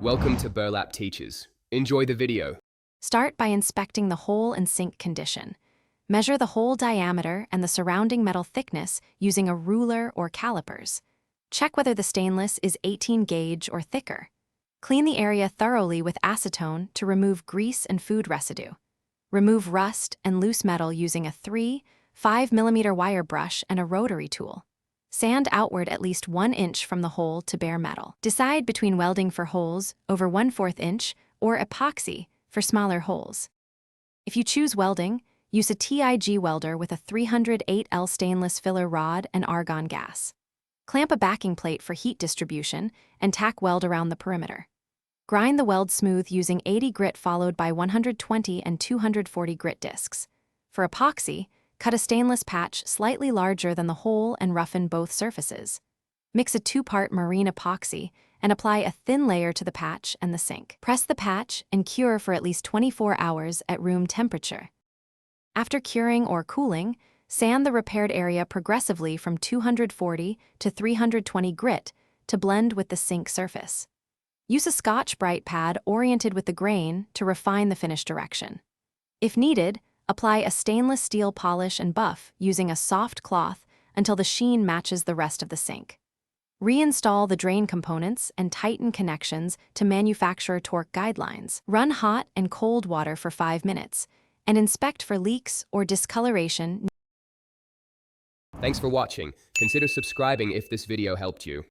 Welcome to Burlap Teachers. Enjoy the video. Start by inspecting the hole and sink condition. Measure the hole diameter and the surrounding metal thickness using a ruler or calipers. Check whether the stainless is 18 gauge or thicker. Clean the area thoroughly with acetone to remove grease and food residue. Remove rust and loose metal using a 3-5mm wire brush and a rotary tool. Sand outward at least 1 inch from the hole to bare metal. Decide between welding for holes over 1/4 inch or epoxy for smaller holes. If you choose welding, use a TIG welder with a 308L stainless filler rod and argon gas. Clamp a backing plate for heat distribution and tack weld around the perimeter. Grind the weld smooth using 80 grit followed by 120 and 240 grit discs. For epoxy, cut a stainless patch slightly larger than the hole and roughen both surfaces. Mix a 2-part marine epoxy and apply a thin layer to the patch and the sink. Press the patch and cure for at least 24 hours at room temperature. After curing or cooling, sand the repaired area progressively from 240 to 320 grit to blend with the sink surface. Use a Scotch-Brite pad oriented with the grain to refine the finish direction. If needed, apply a stainless steel polish and buff using a soft cloth until the sheen matches the rest of the sink. Reinstall the drain components and tighten connections to manufacturer torque guidelines. Run hot and cold water for 5 minutes and inspect for leaks or discoloration. Thanks for watching. Consider subscribing if this video helped you.